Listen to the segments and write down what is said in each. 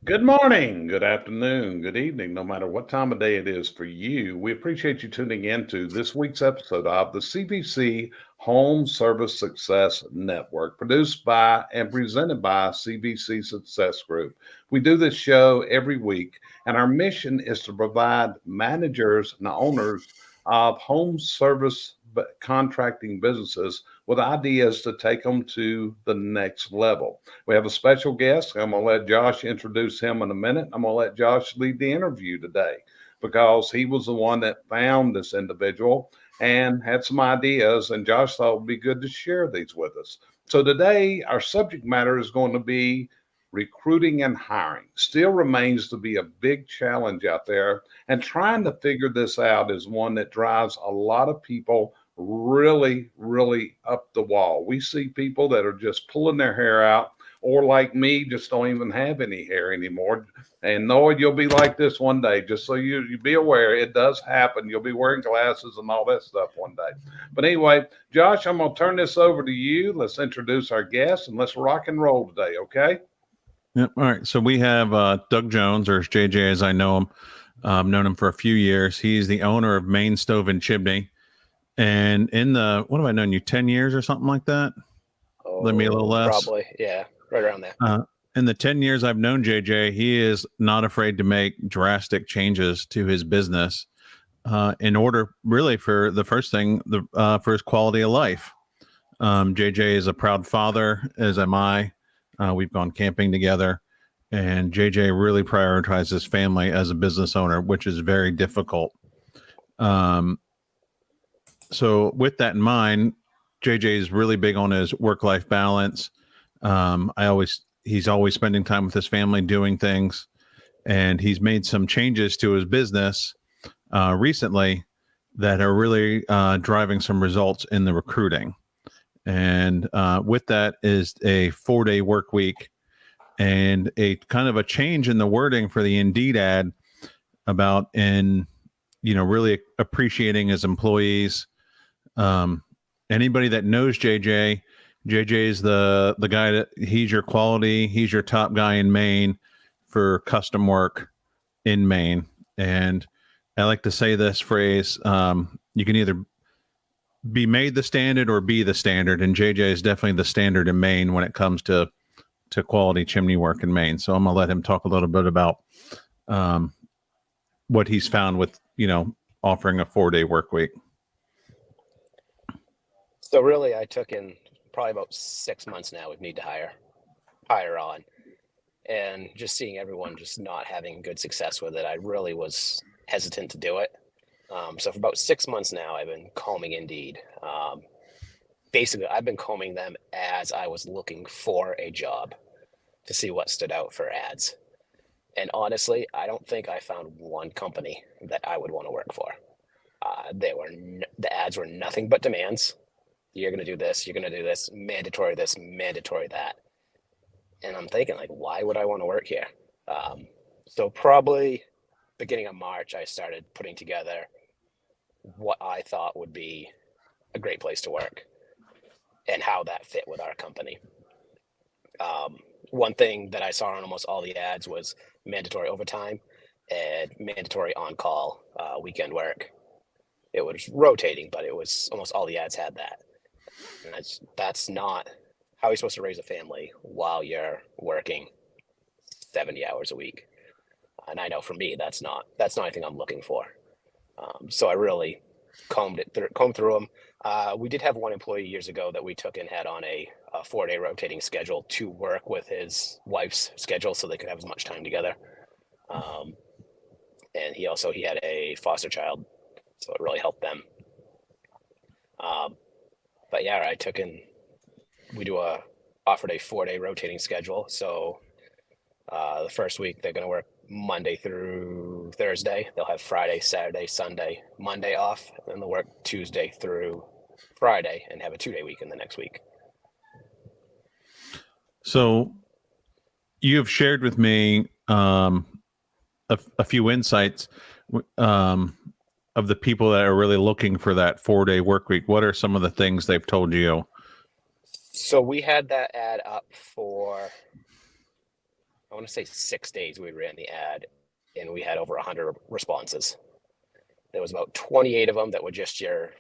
Good morning, good afternoon, good evening, no matter what time of day it is for you. We appreciate you tuning in to this week's episode of the CVC Home Service Success Network, produced by and presented by CVC Success Group. We do this show every week, and our mission is to provide managers and owners of home service contracting businesses with ideas to take them to the next level. We have a special guest. I'm going to let Josh introduce him in a minute. I'm going to let Josh lead the interview today because he was the one that found this individual and had some ideas. And Josh thought it would be good to share these with us. So today, our subject matter is going to be recruiting and hiring. Still remains to be a big challenge out there. And trying to figure this out is one that drives a lot of people really up the wall. We see people that are just pulling their hair out, or like me, just don't even have any hair anymore. And Noah, you'll be like this one day, just so you be aware, it does happen. You'll be wearing glasses and all that stuff one day. But anyway, Josh, I'm going to turn this over to you. Let's introduce our guest and let's rock and roll today, okay? Yep. All right. So we have Doug Jones, or JJ as I know him. Known him for a few years. He's the owner of Main Stove and Chimney. And what have I known you, 10 years or something like that? Maybe a little less. Probably. Yeah. Right around there. In the 10 years I've known JJ, he is not afraid to make drastic changes to his business in order really for the first thing, for his quality of life. JJ is a proud father, as am I. We've gone camping together, and JJ really prioritizes family as a business owner, which is very difficult. So with that in mind, JJ is really big on his work-life balance. He's always spending time with his family doing things, and he's made some changes to his business recently that are really driving some results in the recruiting. And with that is a 4-day work week and a kind of a change in the wording for the Indeed ad about really appreciating his employees. Anybody that knows JJ is the guy that he's your quality, he's your top guy in Maine for custom work in Maine. And I like to say this phrase, you can either be made the standard or be the standard. And JJ is definitely the standard in Maine when it comes to quality chimney work in Maine. So I'm going to let him talk a little bit about what he's found with, offering a 4-day work week. So really, I took in probably about 6 months now with need to hire on, and just seeing everyone just not having good success with it, I really was hesitant to do it. So for about 6 months now, I've been combing Indeed. Basically, I've been combing them as I was looking for a job to see what stood out for ads. And honestly, I don't think I found one company that I would want to work for. The ads were nothing but demands. You're going to do this, you're going to do this, mandatory that. And I'm thinking, like, why would I want to work here? So probably beginning of March, I started putting together what I thought would be a great place to work and how that fit with our company. One thing that I saw on almost all the ads was mandatory overtime and mandatory on-call weekend work. It was rotating, but it was almost all the ads had that. And that's not how you're supposed to raise a family while you're working 70 hours a week. And I know for me, that's not anything I'm looking for. So I really combed through them. We did have one employee years ago that we took and had on a 4-day rotating schedule to work with his wife's schedule so they could have as much time together. And he had a foster child, so it really helped them. But yeah, we offered a 4-day rotating schedule. So the first week they're going to work Monday through Thursday. They'll have Friday, Saturday, Sunday, Monday off, and then they'll work Tuesday through Friday and have a 2-day week in the next week. So you have shared with me a few insights of the people that are really looking for that 4-day work week. What are some of the things they've told you? So we had that ad up for I want to say 6 days we ran the ad, and we had over 100 responses. There was about 28 of them that were just your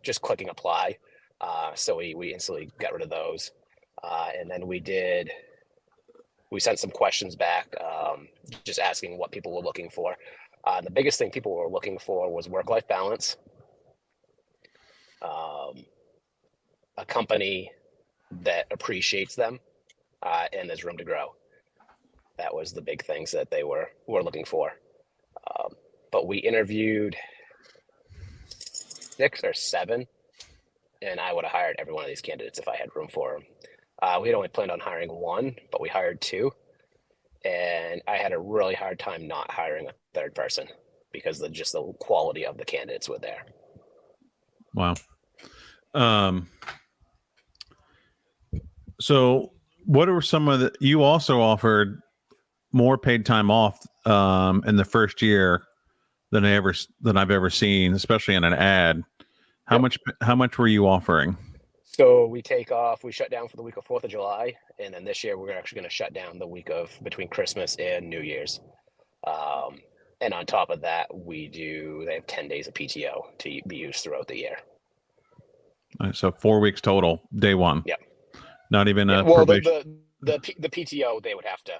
just clicking apply. So we instantly got rid of those. And then we sent some questions back, just asking what people were looking for. The biggest thing people were looking for was work-life balance, a company that appreciates them, and there's room to grow. That was the big things that they were looking for. But we interviewed 6 or 7, and I would have hired every one of these candidates if I had room for them. We had only planned on hiring 1, but we hired 2, and I had a really hard time not hiring a third person because the quality of the candidates were there. Wow. So what are some of you also offered more paid time off in the first year than I've ever seen, especially in an ad. How much were you offering? So we shut down for the week of 4th of July. And then this year we're actually going to shut down the week of between Christmas and New Year's. And on top of that, they have 10 days of PTO to be used throughout the year. All right, so 4 weeks total, day one. Yep. Not even a well, probation. The PTO, they would have to,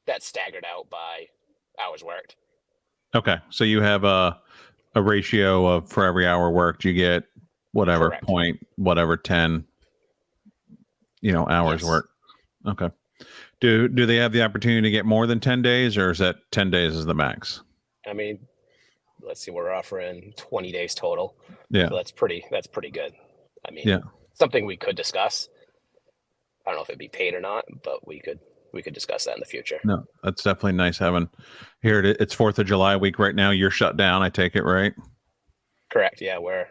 that's staggered out by hours worked. Okay. So you have a ratio of for every hour worked, you get whatever Correct. 10, hours Yes. worked. Okay. Do they have the opportunity to get more than 10 days, or is that 10 days is the max? I mean, let's see, we're offering 20 days total. Yeah. So that's pretty good. I mean, Yeah. something we could discuss. I don't know if it'd be paid or not, but we could discuss that in the future. No, that's definitely nice having here. It's 4th of July week right now. You're shut down. I take it, right? Correct. Yeah. We're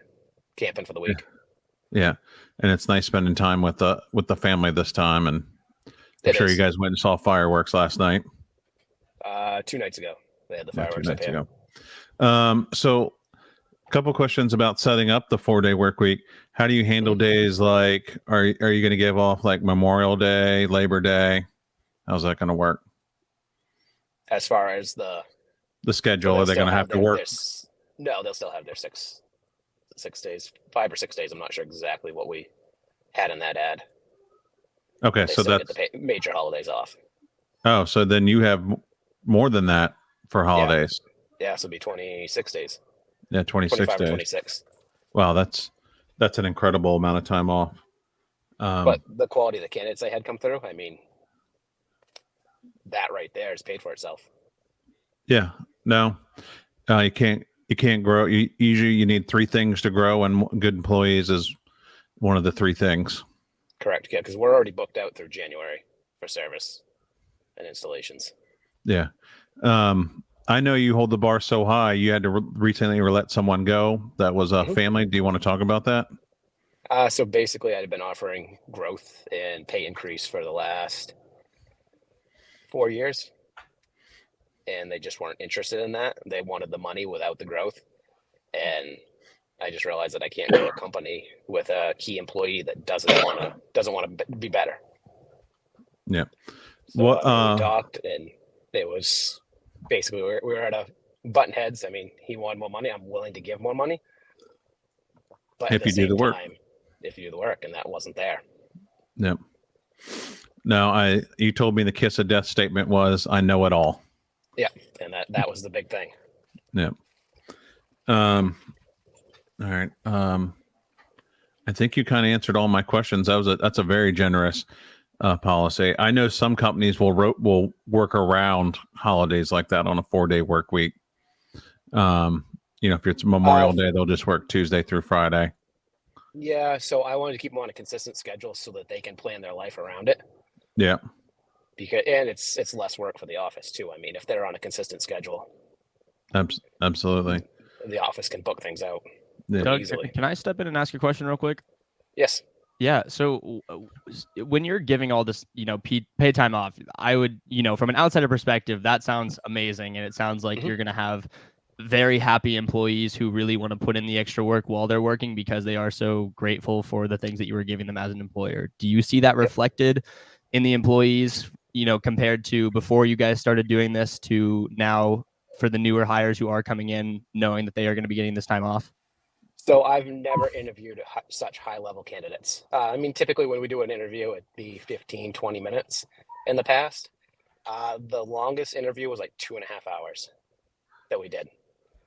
camping for the week. Yeah. And it's nice spending time with the family this time. And I'm sure you guys went and saw fireworks last night. 2 nights ago, they had the Yeah, fireworks 2 up nights here. ago. So a couple questions about setting up the 4-day work week. How do you handle days like, are you going to give off like Memorial Day, Labor Day? How's that going to work? As far as the schedule, are they going to have to work? No, they'll still have their 6 days, 5 or 6 days. I'm not sure exactly what we had in that ad. Okay, so that's the major holidays off. Oh, so then you have more than that for holidays. Yeah, so it'll be 26 days. Yeah, 26 25 days. or 26. Wow, that's an incredible amount of time off. But the quality of the candidates I had come through, I mean, that right there is paid for itself. Yeah, no, you can't grow. Usually you need 3 things to grow, and good employees is one of the 3 things. Correct. Yeah, because we're already booked out through January for service and installations. Yeah. I know you hold the bar so high. You had to recently let someone go. That was a family. Do you want to talk about that? So basically, I'd been offering growth and pay increase for the last 4 years, and they just weren't interested in that. They wanted the money without the growth, and I just realized that I can't grow a company with a key employee that doesn't want to be better. Yeah. So we talked, and it was basically we were at a button heads. I mean, he wanted more money. I'm willing to give more money, but if you do the work, and that wasn't there. Yep. No, you told me the kiss of death statement was, "I know it all." Yeah, and that was the big thing. Yeah. All right. I think you kind of answered all my questions. That's a very generous policy. I know some companies will work around holidays like that on a 4-day work week. If it's Memorial Day, they'll just work Tuesday through Friday. Yeah, so I wanted to keep them on a consistent schedule so that they can plan their life around it. Yeah. And it's less work for the office too. I mean, if they're on a consistent schedule, absolutely, the office can book things out. Yeah. Doug, easily. Can I step in and ask you a question real quick? Yes. Yeah. So when you're giving all this, pay time off, I would, from an outsider perspective, that sounds amazing. And it sounds like you're going to have very happy employees who really want to put in the extra work while they're working because they are so grateful for the things that you were giving them as an employer. Do you see that reflected in the employees compared to before you guys started doing this to now for the newer hires who are coming in, knowing that they are going to be getting this time off? So I've never interviewed such high level candidates. I mean, typically when we do an interview, it'd be 15, 20 minutes in the past. The longest interview was like 2.5 hours that we did.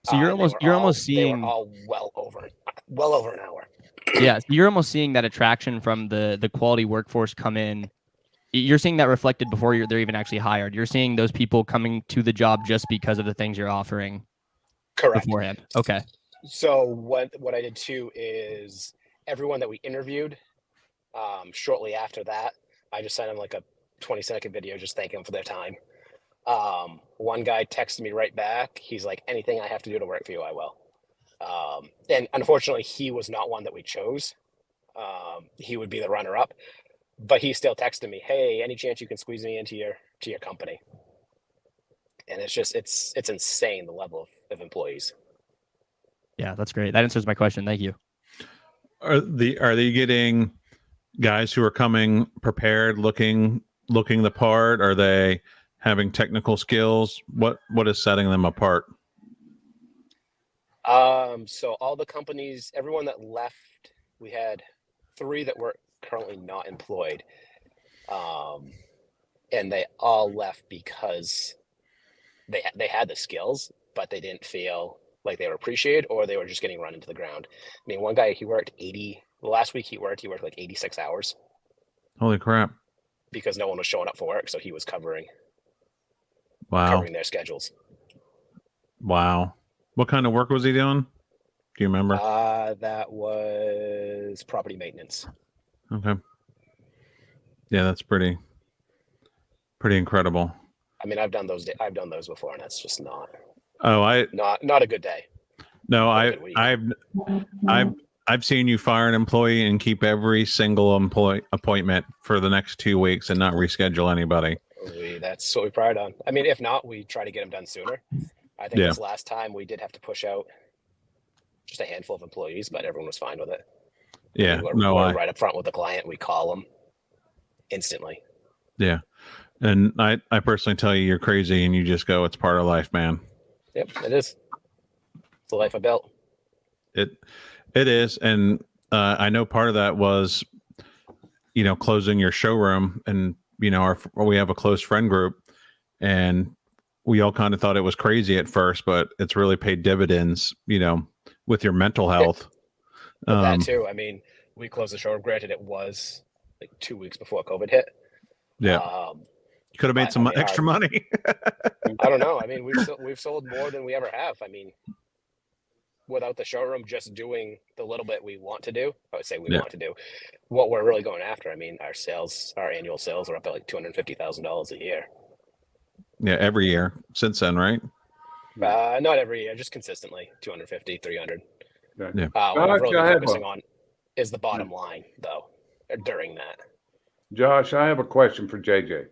So you're almost seeing they were all well over an hour. Yeah, so you're almost seeing that attraction from the quality workforce come in. You're seeing that reflected before they're even actually hired. You're seeing those people coming to the job just because of the things you're offering. Correct. Beforehand. Okay. So what I did too is everyone that we interviewed, shortly after that, I just sent them like a 20-second video just thanking them for their time. One guy texted me right back. He's like, anything I have to do to work for you, I will. And unfortunately, he was not one that we chose. He would be the runner-up, but he still texted me, hey, any chance you can squeeze me into your company? And it's insane, the level of employees. Yeah, that's great. That answers my question. Thank you. Are they getting guys who are coming prepared, looking the part? Are they having technical skills? What is setting them apart? So all the companies, everyone that left, we had 3 that were currently not employed. And they all left because they had the skills, but they didn't feel like they were appreciated, or they were just getting run into the ground. I mean, one guy, he worked last week he worked like 86 hours. Holy crap. Because no one was showing up for work. So he was covering their schedules. Wow. What kind of work was he doing? Do you remember? That was property maintenance. Okay. Yeah, that's pretty incredible. I mean, I've done those before, and that's just not a good day. No, I've seen you fire an employee and keep every single appointment for the next 2 weeks and not reschedule anybody. That's what we pride on. I mean, if not, we try to get them done sooner. I think this last time we did have to push out just a handful of employees, but everyone was fine with it. Yeah, we're right up front with the client. We call them instantly. Yeah, and I personally tell you, you're crazy, and you just go, it's part of life, man. Yep, it is. It's the life I built. It is, and I know part of that was, closing your showroom, and we have a close friend group, and we all kind of thought it was crazy at first, but it's really paid dividends, with your mental health. That too. I mean, we closed the showroom. Granted, it was like 2 weeks before COVID hit. Yeah. You could have made some extra money. I don't know. I mean, we've sold more than we ever have. I mean, without the showroom just doing the little bit we want to do, I would say want to do what we're really going after. I mean, our annual sales are up at like $250,000 a year. Yeah, every year since then, right? Not every year, just consistently 250, 300. Yeah. What I'm really focusing on is the bottom line, though, during that. Josh, I have a question for JJ.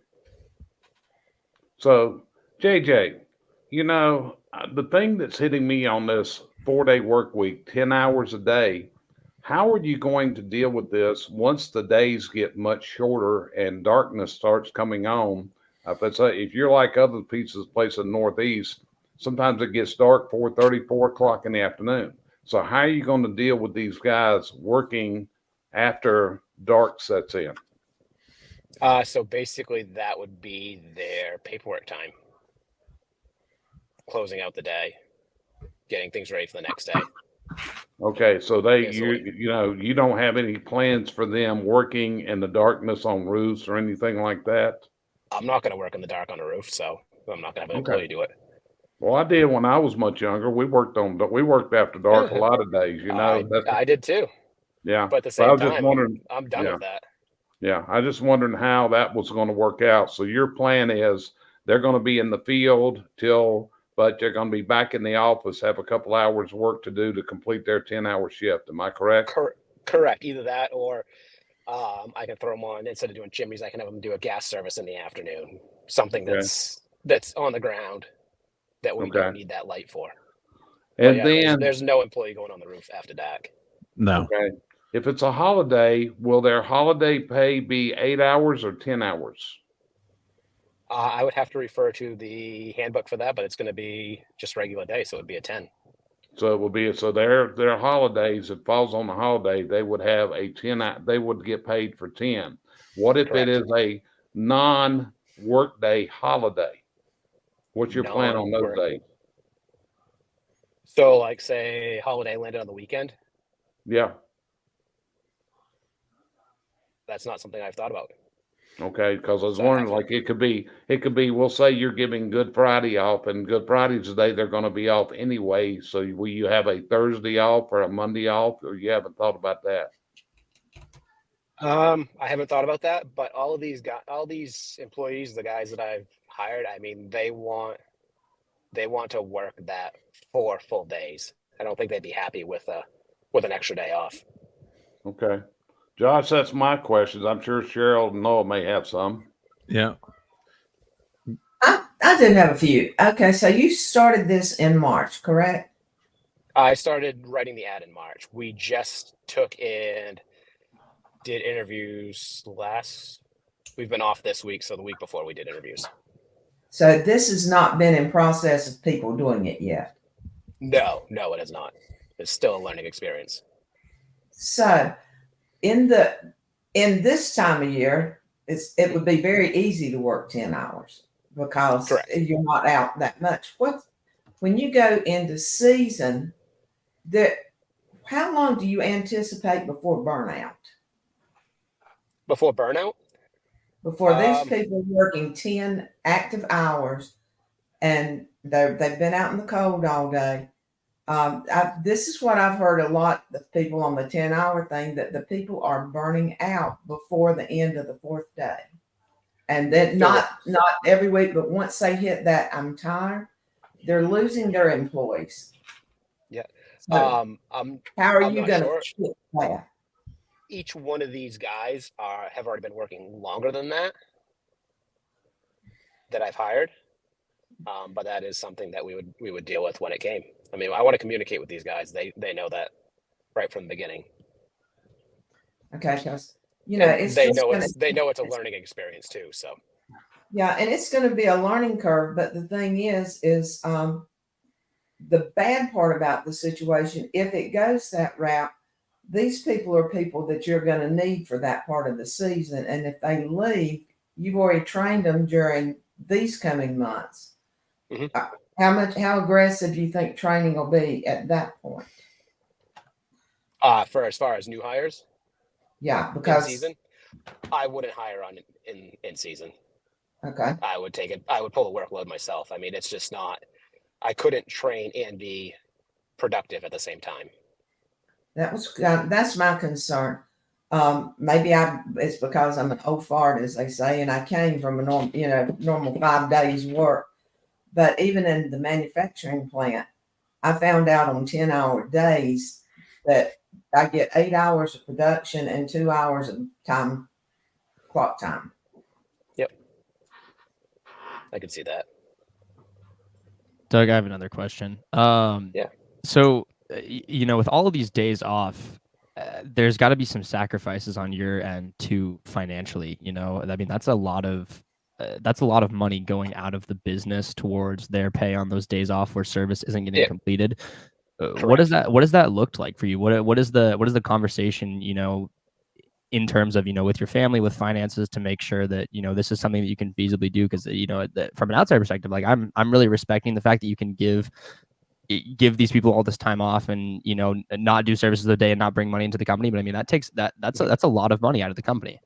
So, JJ, the thing that's hitting me on this 4-day work week, 10 hours a day, how are you going to deal with this once the days get much shorter and darkness starts coming on? If you're like other places in the Northeast, sometimes it gets dark 4:30, 4 o'clock in the afternoon. So how are you going to deal with these guys working after dark sets in? So basically that would be their paperwork time. Closing out the day, getting things ready for the next day. Okay, so you don't have any plans for them working in the darkness on roofs or anything like that? I'm not going to work in the dark on a roof, so I'm not going to have an employee do it. Well, I did when I was much younger. We worked after dark a lot of days. I did too. Yeah, but at the same time, I'm done with that. Yeah, I just wondering how that was going to work out. So your plan is they're going to be in the field but they're going to be back in the office, have a couple hours work to do to complete their 10-hour shift. Am I correct? Correct. Either that or I can throw them on, instead of doing chimneys, I can have them do a gas service in the afternoon. Something that's on the ground that we don't need that light for. And then there's no employee going on the roof after dark. No. Okay. If it's a holiday, will their holiday pay be 8 hours or 10 hours? I would have to refer to the handbook for that, but it's going to be just regular day, so it would be a 10. So it will be, so their holidays, it falls on the holiday, they would have a 10, they would get paid for 10. What if it Correct. is a non-workday holiday? What's your plan on those Non-work. days? So, like, say holiday landed on the weekend. Yeah. That's not something I've thought about. Okay, because I was So I wondering, have- like, it could be, we'll say you're giving Good Friday off, and Good Friday's the day they're gonna be off anyway, so will you have a Thursday off or a Monday off, or you haven't thought about that? I haven't thought about that, but all these employees, the guys that I've hired, I mean, they want to work that 4 full days. I don't think they'd be happy with an extra day off. Okay. Josh, that's my questions. I'm sure Cheryl and Noah may have some. Yeah. I did have a few. Okay, so you started this in March, correct? I started writing the ad in March. We just took and did interviews we've been off this week, so the week before we did interviews. So this has not been in process of people doing it yet. No, it has not. It's still a learning experience. So in this time of year, it would be very easy to work 10 hours because Correct. you're not out that much. When you go into season, how long do you anticipate before burnout? Before burnout? Before these people are working 10 active hours and they've been out in the cold all day. This is what I've heard a lot of people on the 10-hour thing, that the people are burning out before the end of the 4th day. And then not every week, but once they hit that I'm tired, they're losing their employees. Yeah. So how are you going to fix that? Each one of these guys have already been working longer than that I've hired. But that is something that we would deal with when it came. I mean, I want to communicate with these guys. They know that right from the beginning. Okay, because they know it's a learning experience too. So yeah, and it's going to be a learning curve. But the thing is the bad part about the situation, if it goes that route, these people are people that you're going to need for that part of the season. And if they leave, you've already trained them during these coming months. Mm-hmm. How aggressive do you think training will be at that point? For as far as new hires? Yeah, because in season, I wouldn't hire on in season. Okay. I would pull the workload myself. I mean, it's just not, I couldn't train and be productive at the same time. That's my concern. Maybe it's because I'm an old fart, as they say, and I came from a normal 5 days work. But even in the manufacturing plant, I found out on 10-hour days that I get 8 hours of production and 2 hours of clock time. Yep. I could see that. Doug, I have another question. Yeah. So, with all of these days off, there's got to be some sacrifices on your end too financially. I mean, that's a lot of money going out of the business towards their pay on those days off where service isn't getting completed. What does that look like for you? What is the conversation, in terms of, with your family, with finances, to make sure that, this is something that you can feasibly do? Because, from an outside perspective, like I'm really respecting the fact that you can give these people all this time off and, not do services of the day and not bring money into the company. But I mean, that's a lot of money out of the company.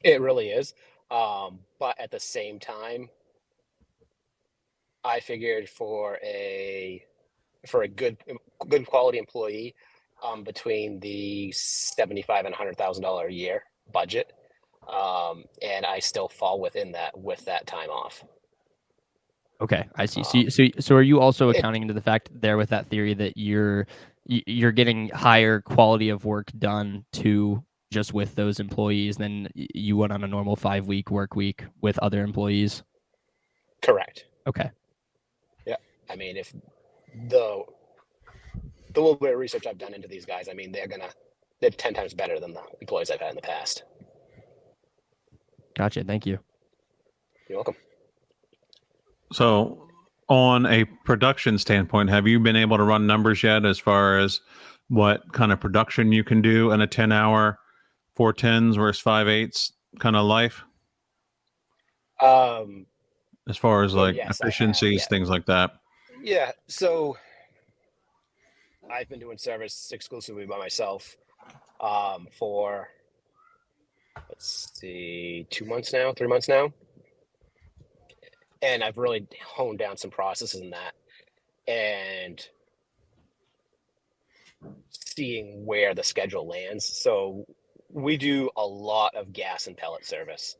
It really is. But at the same time, I figured for a good quality employee, between the $75,000 and $100,000 a year budget, and I still fall within that with that time off. Okay, I see. So are you also accounting into the fact there with that theory that you're getting higher quality of work done to just with those employees than you would on a normal 5-week work week with other employees? Correct. Okay. Yeah. I mean, if the little bit of research I've done into these guys, I mean, they're 10 times better than the employees I've had in the past. Gotcha. Thank you. You're welcome. So, on a production standpoint, have you been able to run numbers yet as far as what kind of production you can do in a 10-hour 410s versus 5/8s kind of life? As far as Well, like yes, I have, efficiencies, yeah. things like that. Yeah. So I've been doing service exclusively by myself for, let's see, 2 months now, 3 months now. And I've really honed down some processes in that and seeing where the schedule lands. So we do a lot of gas and pellet service.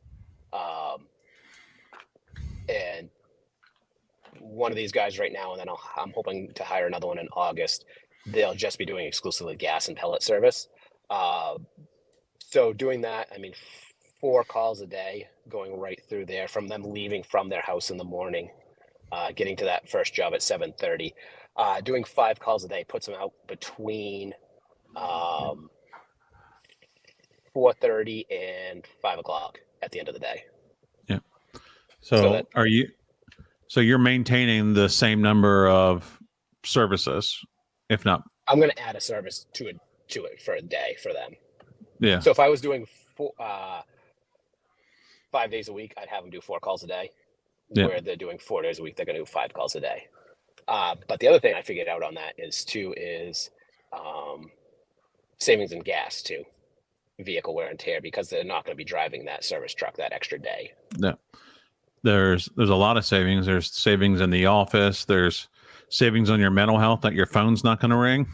And one of these guys right now, and then I'm hoping to hire another one in August. They'll just be doing exclusively gas and pellet service. So doing that, I mean, 4 calls a day going right through there from them leaving from their house in the morning, getting to that first job at 7:30. Doing 5 calls a day puts them out between 4:30 and 5 o'clock at the end of the day. Yeah. So So, that- you're maintaining the same number of services, if not? I'm going to add a service to it for a day for them. Yeah. So if I was doing 5 days a week, I'd have them do 4 calls a day. Yeah. Where they're doing 4 days a week, they're going to do 5 calls a day. But the other thing I figured out on that is savings in gas too, vehicle wear and tear, because they're not going to be driving that service truck that extra day. Yeah. There's a lot of savings. There's savings in the office. There's savings on your mental health that your phone's not going to ring.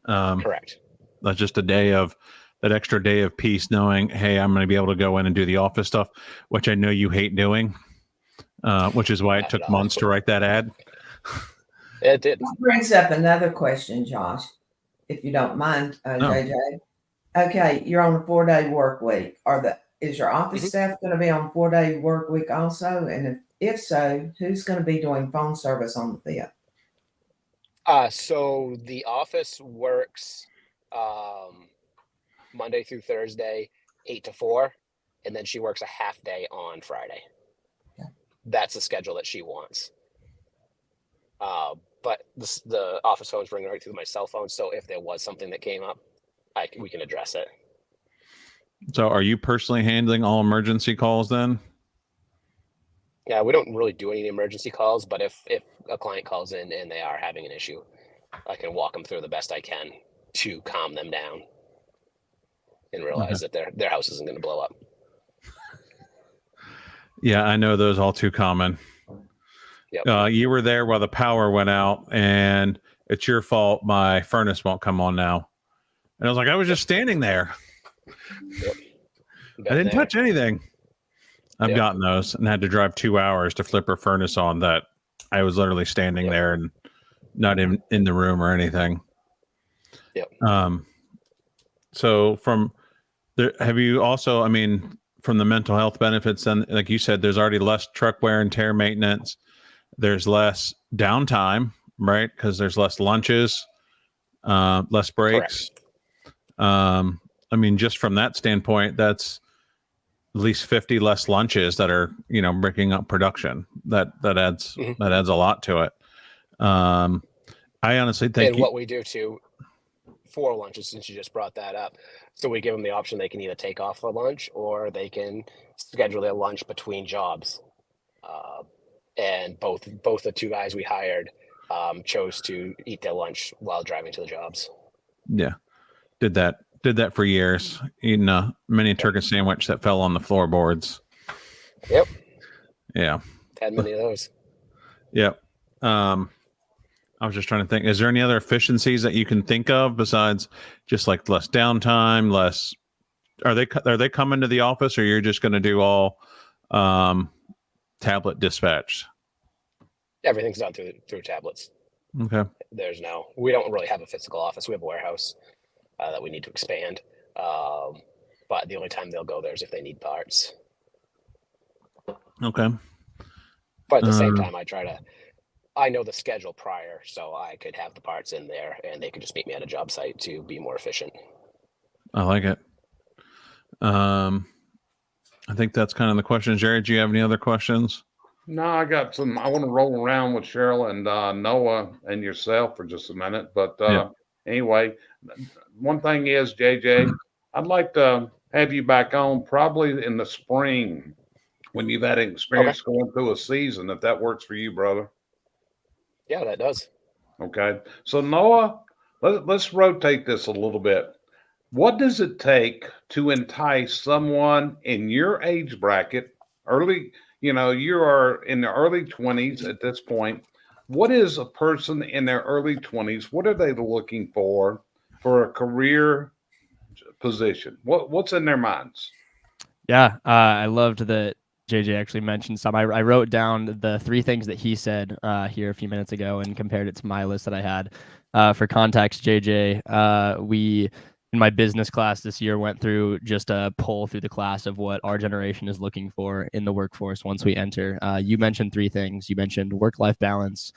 Correct. That's just that extra day of peace, knowing, hey, I'm going to be able to go in and do the office stuff, which I know you hate doing, which is why it took months to write that ad. It did. That brings up another question, Josh, if you don't mind, JJ. Okay, you're on a 4-day work week. Is your office staff going to be on a 4-day work week also? And if so, who's going to be doing phone service on the 5th? So the office works Monday through Thursday, 8 to 4, and then she works a half day on Friday. Okay. That's the schedule that she wants. But the office phone's ringing right through my cell phone, so if there was something that came up, we can address it. So are you personally handling all emergency calls then? Yeah, we don't really do any emergency calls, but if a client calls in and they are having an issue, I can walk them through the best I can to calm them down and realize that their house isn't going to blow up. Yeah, I know those all too common. Yep. You were there while the power went out, and it's your fault my furnace won't come on now. And I was like, I was just standing there. Yep. I didn't touch anything. I've Yep. gotten those and had to drive 2 hours to flip her furnace on that I was literally standing Yep. there and not in the room or anything. Yep. So from there, have you also, I mean, from the mental health benefits, then like you said, there's already less truck wear and tear maintenance. There's less downtime, right? Because there's less lunches, less breaks. I mean, just from that standpoint, that's at least 50 less lunches that are, breaking up production. That adds that adds a lot to it. I honestly think, and what we do too for lunches, since you just brought that up, so we give them the option they can either take off for lunch or they can schedule their lunch between jobs. And both the 2 guys we hired chose to eat their lunch while driving to the jobs. yeah, did that for years, eating a mini turkey sandwich that fell on the floorboards. Yep. Yeah. Had many of those. Yep. I was just trying to think, is there any other efficiencies that you can think of besides just like less downtime, are they coming to the office, or you're just going to do all tablet dispatch? Everything's done through tablets. Okay. We don't really have a physical office. We have a warehouse that we need to expand. But the only time they'll go there is if they need parts. Okay. But at the same time, I know the schedule prior, so I could have the parts in there and they could just meet me at a job site to be more efficient. I like it. I think that's kind of the questions. Jerry, do you have any other questions? No, I got some. I want to roll around with Cheryl and Noah and yourself for just a minute. But anyway, one thing is, JJ, I'd like to have you back on probably in the spring when you've had experience going through a season, if that works for you, brother. Yeah, that does. Okay. So, Noah, let's rotate this a little bit. What does it take to entice someone in your age bracket, early, you are in the early 20s at this point. What is a person in their early 20s? What are they looking for a career position? What's in their minds? Yeah, I loved that JJ actually mentioned some. I wrote down the 3 things that he said here a few minutes ago and compared it to my list that I had. For context, JJ, we in my business class this year went through just a poll through the class of what our generation is looking for in the workforce once we enter. You mentioned 3 things. You mentioned work-life balance,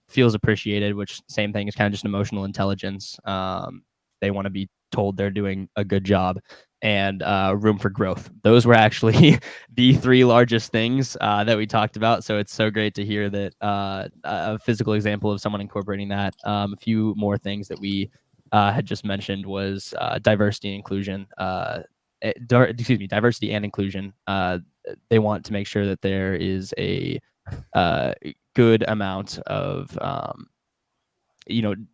feels appreciated, which same thing is kind of just emotional intelligence. They want to be told they're doing a good job, and room for growth. Those were actually the 3 largest things that we talked about. So it's so great to hear that a physical example of someone incorporating that. A few more things that we had just mentioned was diversity and inclusion. Diversity and inclusion. They want to make sure that there is a good amount of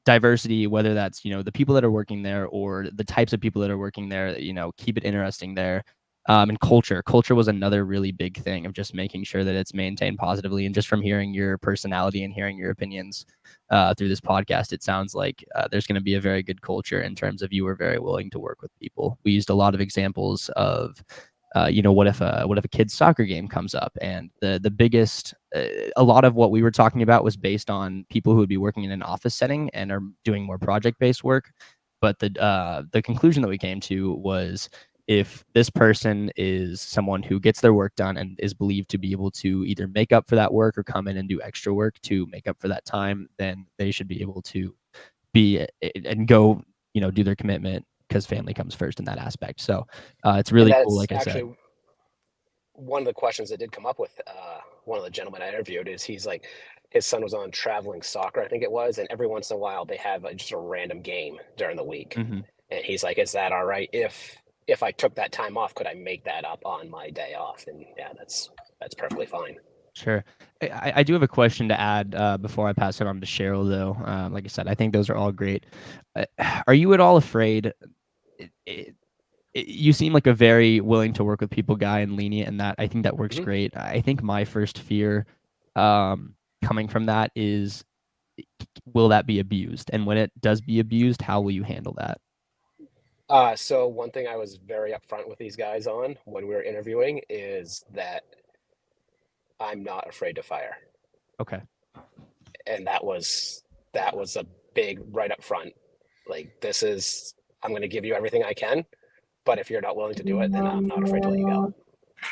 diversity, whether that's, the people that are working there or the types of people that are working there, keep it interesting there. And culture was another really big thing of just making sure that it's maintained positively. And just from hearing your personality and hearing your opinions through this podcast, it sounds like there's going to be a very good culture in terms of you were very willing to work with people. We used a lot of examples of what if a kid's soccer game comes up, and the biggest, a lot of what we were talking about was based on people who would be working in an office setting and are doing more project-based work. But the conclusion that we came to was, if this person is someone who gets their work done and is believed to be able to either make up for that work or come in and do extra work to make up for that time, then they should be able to be and go, do their commitment, because family comes first in that aspect. So it's really cool. Like I said, one of the questions that did come up with one of the gentlemen I interviewed is, he's like, his son was on traveling soccer, I think it was, and every once in a while they have just a random game during the week. And he's like, is that all right if I took that time off? Could I make that up on my day off? And yeah, that's perfectly fine. Sure. I do have a question to add before I pass it on to Cheryl, though. Like I said, I think those are all great. Are you at all afraid? You seem like a very willing to work with people guy and lenient, and that I think that works great. I think my first fear coming from that is, will that be abused? And when it does be abused, how will you handle that? So one thing I was very upfront with these guys on when we were interviewing is that I'm not afraid to fire. Okay. And that was a big right up front. Like, I'm going to give you everything I can, but if you're not willing to do it, then I'm not afraid to let you go.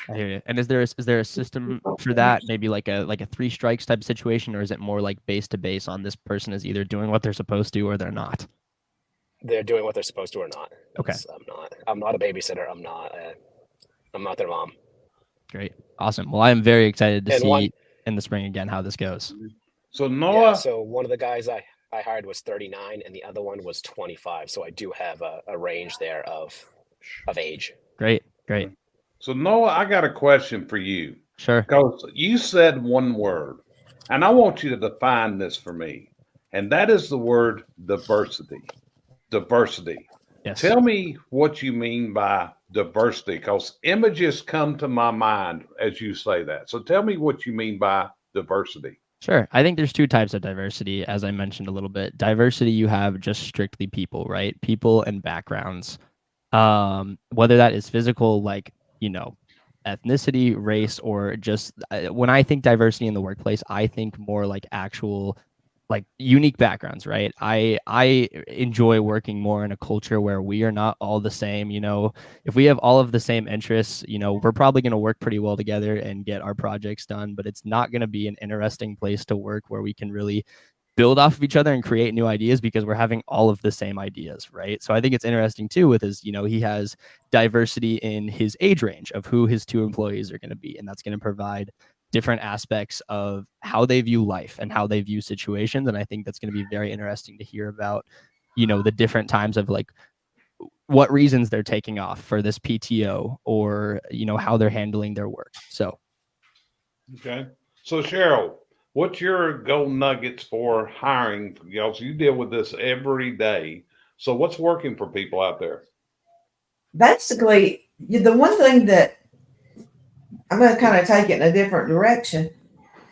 I hear you. And is there a system for that? Maybe like a 3 strikes type situation, or is it more like base to base on this person is either doing what they're supposed to or they're not? They're doing what they're supposed to or not. Okay. I'm not a babysitter. I'm not their mom. Great. Awesome. Well, I am very excited to see in the spring again how this goes. So Noah. Yeah, so one of the guys I hired was 39 and the other one was 25. So I do have a range there of age. Great. So Noah, I got a question for you. Sure. Because you said one word, and I want you to define this for me, and that is the word diversity. Diversity. Yes. Tell me what you mean by diversity, because images come to my mind as you say that. So tell me what you mean by diversity. Sure. I think there's 2 types of diversity, as I mentioned a little bit. Diversity, you have just strictly people, right? People and backgrounds. Whether that is physical, like, ethnicity, race, or just when I think diversity in the workplace, I think more like actual, like, unique backgrounds, right? I enjoy working more in a culture where we are not all the same. If we have all of the same interests, we're probably going to work pretty well together and get our projects done, but it's not going to be an interesting place to work where we can really build off of each other and create new ideas, because we're having all of the same ideas, right? So I think it's interesting too with his, he has diversity in his age range of who his 2 employees are going to be, and that's going to provide different aspects of how they view life and how they view situations. And I think that's going to be very interesting to hear about, the different times of like what reasons they're taking off for this PTO, or, how they're handling their work. So. Okay. So Cheryl, what's your golden nuggets for hiring? So you deal with this every day. So what's working for people out there? Basically, the one thing that I'm going to kind of take it in a different direction.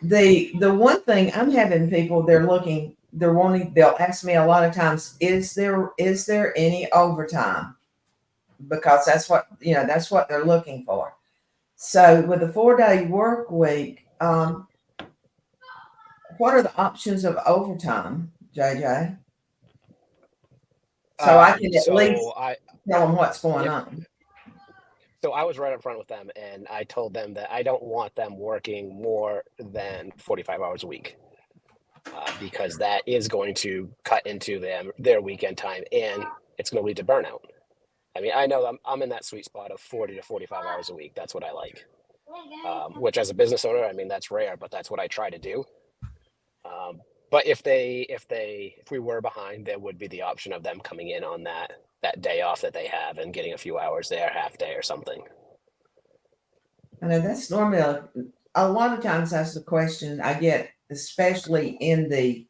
The one thing I'm having people, they'll ask me a lot of times, is there any overtime? Because that's what they're looking for. So with a 4-day work week, what are the options of overtime, JJ? So I can at least tell them what's going on. So I was right up front with them, and I told them that I don't want them working more than 45 hours a week, because that is going to cut into their weekend time, and it's going to lead to burnout. I mean, I know I'm in that sweet spot of 40 to 45 hours a week. That's what I like, which as a business owner, I mean, that's rare, but that's what I try to do. But if we were behind, there would be the option of them coming in on that day off that they have and getting a few hours there, half day or something. I know that's normally a lot of times that's the question I get, especially in the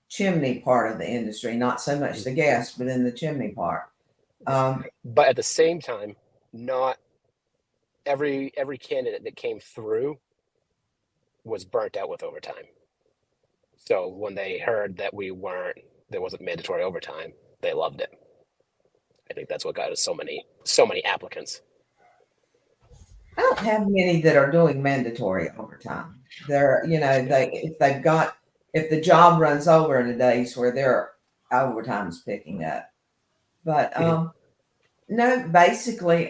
chimney part of the industry, not so much the gas, but in the chimney part. But at the same time, not every candidate that came through was burnt out with overtime. So when they heard that there wasn't mandatory overtime, they loved it. I think that's what got us so many applicants. I don't have many that are doing mandatory overtime. They're, if the job runs over in the days where their overtime's picking up. But no, basically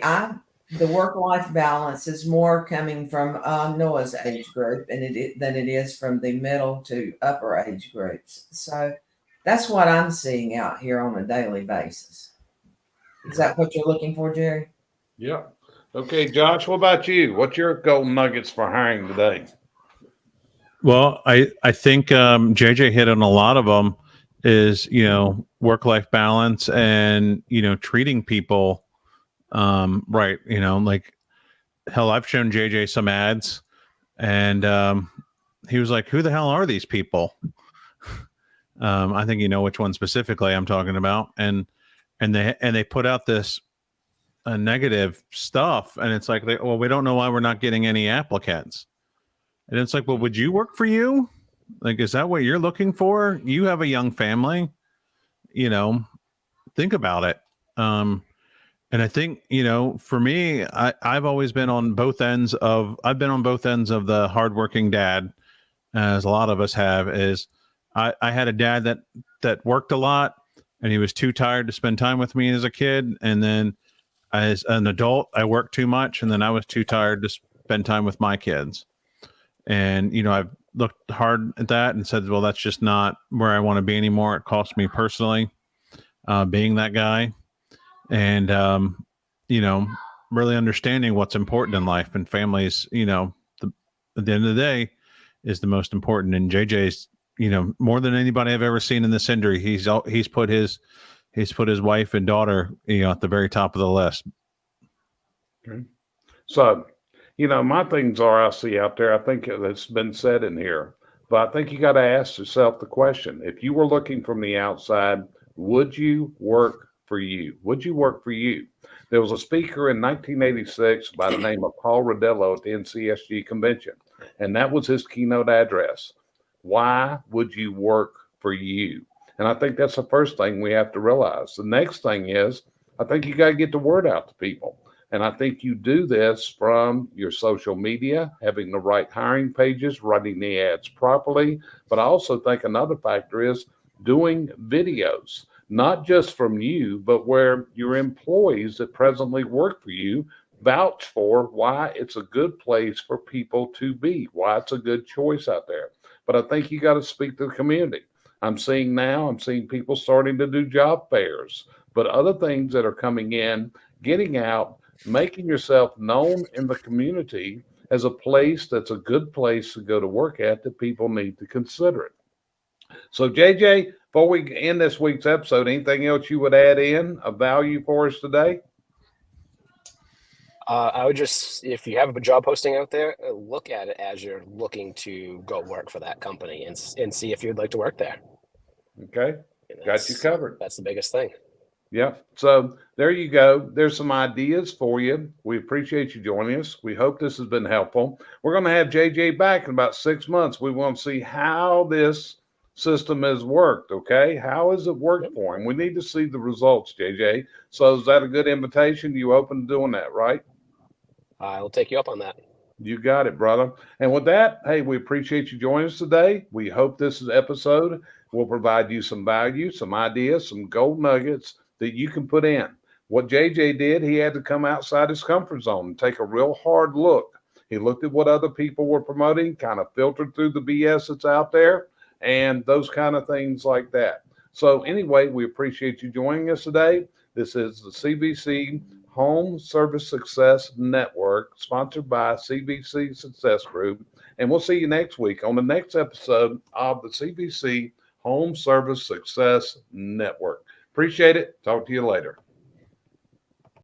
the work-life balance is more coming from Noah's age group than it is from the middle to upper age groups. So that's what I'm seeing out here on a daily basis. Is that what you're looking for, Jerry? Yeah. Okay, Josh, what about you? What's your golden nuggets for hiring today? Well, I think JJ hit on a lot of them. Is work-life balance and treating people right. Like hell, I've shown JJ some ads, and he was like, "Who the hell are these people?" I think you know which one specifically I'm talking about, and they put out this negative stuff, and it's like, well, we don't know why we're not getting any applicants, and it's like, well, would you work for you? Like, is that what you're looking for? You have a young family, think about it. And I think, for me, I've always been on both ends of the hardworking dad, as a lot of us have. Is I had a dad that worked a lot, and he was too tired to spend time with me as a kid. And then as an adult, I worked too much, and then I was too tired to spend time with my kids. And, I've looked hard at that and said, well, that's just not where I want to be anymore. It costs me personally, being that guy. And, really understanding what's important in life, and families, at the end of the day is the most important. And JJ's, more than anybody I've ever seen in this industry, he's put his wife and daughter, at the very top of the list. Okay. So, my things are, I see out there, I think it's been said in here, but I think you got to ask yourself the question: if you were looking from the outside, would you work for you? Would you work for you? There was a speaker in 1986 by the name of Paul Rodello at the NCSG convention, and that was his keynote address. Why would you work for you? And I think that's the first thing we have to realize. The next thing is, I think you got to get the word out to people. And I think you do this from your social media, having the right hiring pages, running the ads properly. But I also think another factor is doing videos, not just from you, but where your employees that presently work for you vouch for why it's a good place for people to be, why it's a good choice out there. But I think you got to speak to the community. I'm seeing people starting to do job fairs, but other things that are coming in, getting out, making yourself known in the community as a place that's a good place to go to work at, that people need to consider it. So, JJ, before we end this week's episode, anything else you would add in of value for us today? I would just, if you have a job posting out there, look at it as you're looking to go work for that company and see if you'd like to work there. Okay, got you covered. That's the biggest thing. Yeah. So there you go. There's some ideas for you. We appreciate you joining us. We hope this has been helpful. We're going to have JJ back in about 6 months. We want to see how this system has worked. Okay. How has it worked for him? We need to see the results, JJ. So is that a good invitation? You open to doing that, right? I will take you up on that. You got it, brother. And with that, hey, we appreciate you joining us today. We hope this episode will provide you some value, some ideas, some gold nuggets that you can put in. What JJ did, he had to come outside his comfort zone and take a real hard look. He looked at what other people were promoting, kind of filtered through the BS that's out there, and those kind of things like that. So anyway, we appreciate you joining us today. This is the CVC Home Service Success Network, sponsored by CVC Success Group. And we'll see you next week on the next episode of the CVC Home Service Success Network. Appreciate it. Talk to you later.